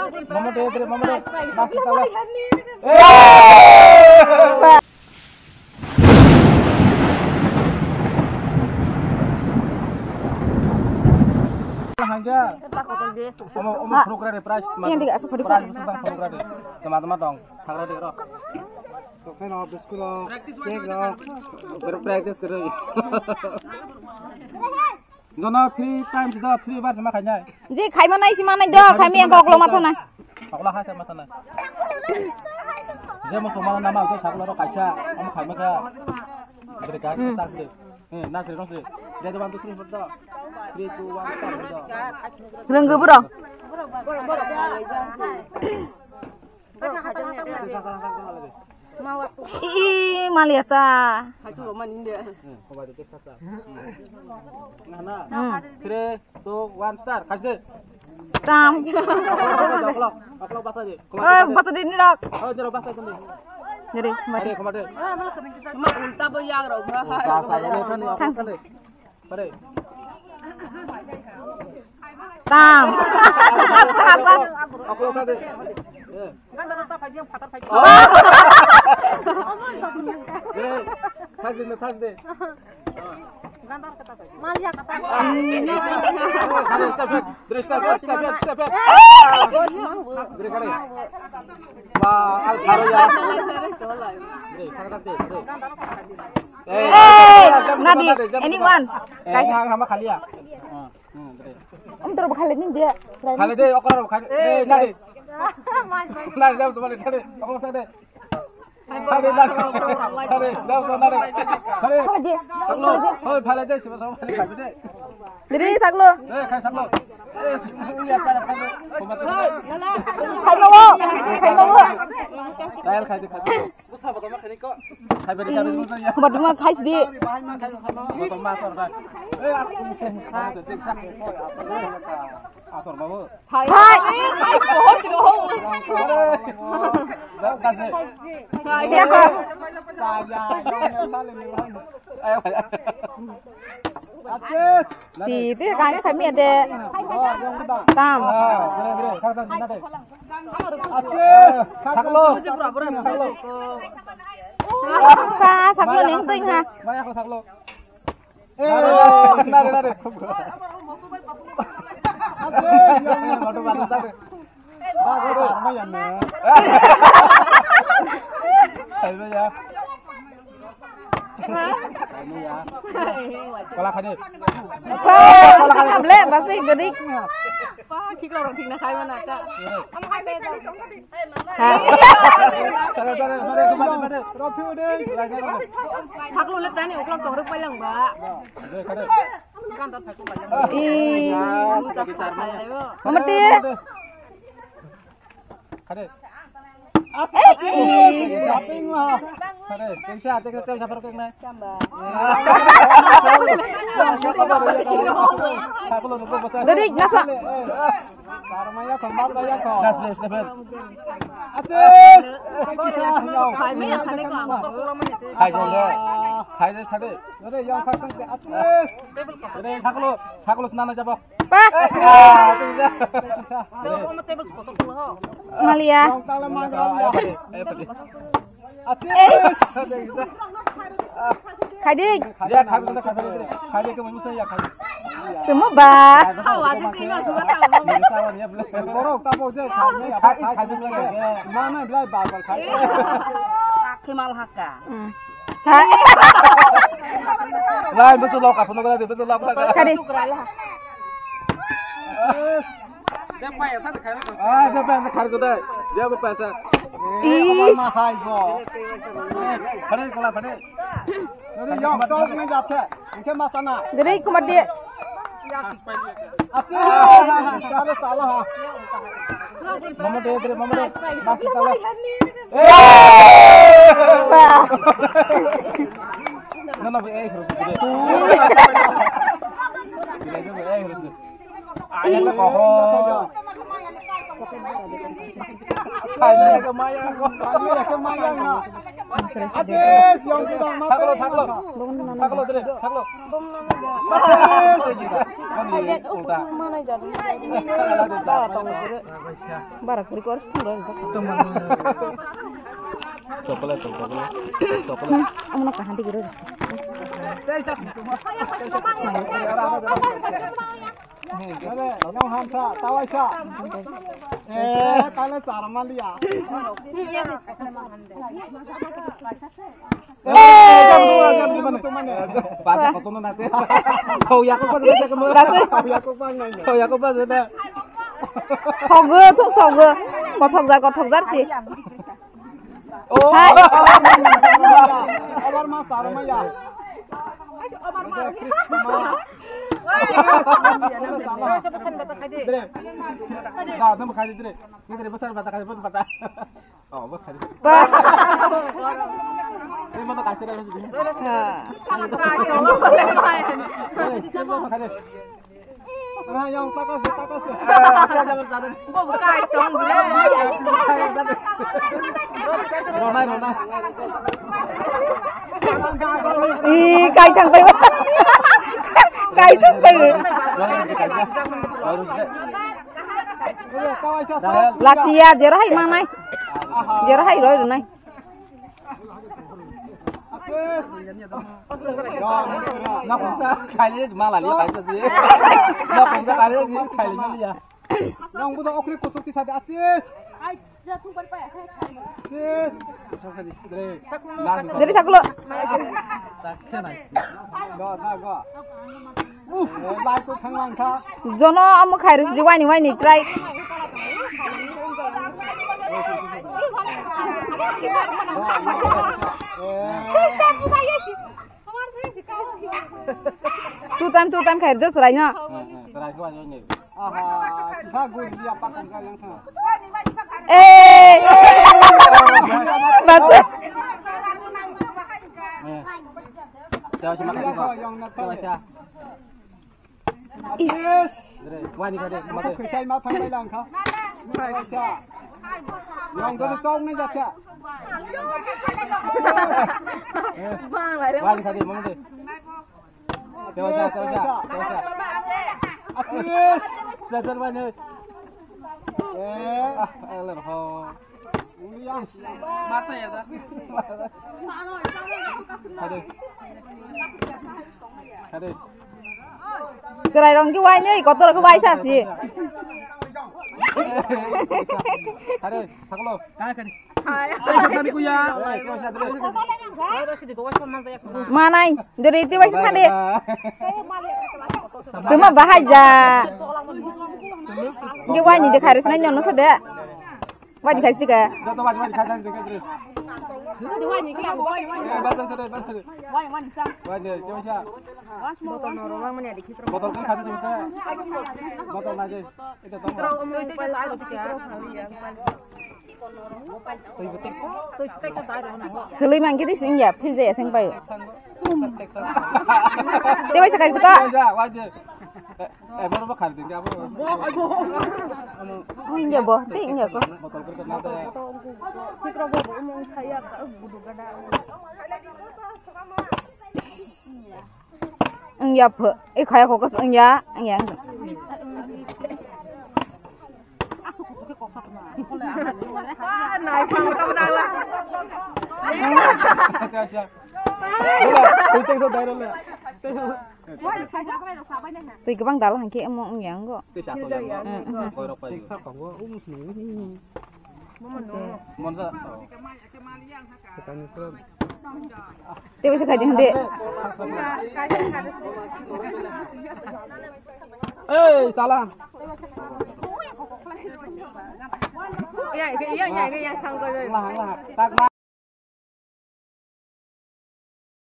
Mama deh, masuk tahu. Hangga. Om program deh price. Yang tidak seperti price tentang program deh. Teman-teman dong. Kalau deh roh. Oke, no, sekolah. Practice keren. Jono 3 times dah 3 bar sama kayaknya. Ji khai mana isi mana dah, kami yang kok lomah sana. Sakula hai sama sana. Dia mau sama nama itu sakula ro kaisa, kamu khai maka. Berikan start deh. Nah, terus deh. Dia tuh bantu 3 dah. 3 2 1 start dah. Rengge bro. Ih, maliata. Coba dikit saja. Nah, 3 2 1 start. Kasih deh. Tam. Kalau pas aja. Batu di ini dok. Oh, jero pas aja nih. Jadi, mari. Kemana? Cuma ulta boyang roh. Saya ini kan apa deh. Pare. Tam. Aku tadi. Kan tetap aja yang patar pacar. Tas deh. Gantar kata. Malia kata. Step. Beri kali. Wah, alfaro ya. Nadi, anyone? Guys, sama kali ya. Om terus khalid ni dia. Kali deh, aku harus kali. Nadi. Nadi, jauh sebalik nadi. Aku nadi. Nadi. Lagi. Oh, pala deh, sama kali kali deh. Jadi saklo. Kali saklo. Lihat kali kali. Khai mau. Dahil kali kali. Musa betul mah kali kok. Kali beri kali dulu ya. Berdua khai sedih. Betul masuk dah. Aku mungkin kali itu sak. Asor bawa. Hai. Kasih. Dia kok. Ayo. Si itu kayaknya kami ada. Tam. Saklo. Ka saklo neng ting ha. Banyak aku saklo. Nari. Kolak aja. Kolak boleh pasti gedik. Kik orang tinggal khai mana kak? Hak lu lihat tadi, ulang tahun paling mbak. Kantor aku paling. Ih, Mama dia. Kade. Gedik nasa. Malia. Kadik. Ya, kadik ke mana saya kadik. Semua bah. Tahu aja sih mas, cuma tahu. Borok tahu je, kadik lagi. Mana belai babal kadik. Kemal haka. Lain betul lok, apa nak betul lok. Kadik. Siapa yang sana kari? Siapa yang kari tu dah? Dia berpesa. Ih. Kari kola kari. Jadi yang tahu ni jatuh, mungkin masana. Gedik kumat dia. Salah. Mama deh, masuk tahu. Nana harus deh. Ayo lah Kayaknya kemayang kok. Kayaknya kemayang nak. Atis yang kita mata. Saklo. Saklo deh, saklo. Mana jadi? Barak di kursi turun. Coklat. Kamu nak handi gitu. Yang hamsa, tawasya. Kalian cara malia. Baca kotono nanti. Kau ya kau pada kamu. Kau ya kau pada. Thok jar sih. Oh. Abar mas cara maya. Nah, nama kali deh. Ini dari besar patah kali pun patah. Oh, bos kali. Ini mau kasih dah masuk sini. Yang takas. Ada bersatu. Gua buka dong gue. Rona. Ih, kai thằng bay. Kai thằng bay. Harus deh. Tawasya. Là chia giờ hay mang này. Giờ hay rồi này. Nó cũng sẽ khai lên mà là lý phải cho gì. Nó cũng sẽ khai lên khai lên gì à. Yang butuh okli kutuk di sada atis. Jadi saklo. Go. Lai ku thanglang kha. Jono amu khairus di wani try. Two time khair jo serai na. Serai ku aja ni. Aha, kita gue dia pakai kalian kha. Betul. Coba cuma kasih Pak. Coba siya. Atis. Wani ka deh. Aku kesai ma thang lang kha. Tawasya. Yang dari chong ni jatya. Wani ka deh, mau deh. Coba siya. Atis. Sadar wani. Elah ho. Masa ya dah. Ada. Serai rong ki wai nhai, kotor ke wai sa sih. Ada, saklo. Kan. Tadi ku ya. Manai, jadi itu wai sa deh. Cuma bahaja. Ki wai ni dek harus nanya no sada. Wai dikasih ke. Jatuh wani khajan dekat terus. Wani, coba siya. Botol kan khajan juga. Botol aja. Itu tahu. Kali mang kita sing ya, pilih ya sing payu. Dia wai sekali suka. Wajib. Baru bakal tinggal apa? Iya boh, ting ya kok. Botol kan nada. Iya pe, kayak kokos iya. Penting saudara lah. Tùy cái băng đá là hàng kia em mong nhàng kok. Dia bisa kaji hende. Salah. Iya, sang rồi. Lah, tak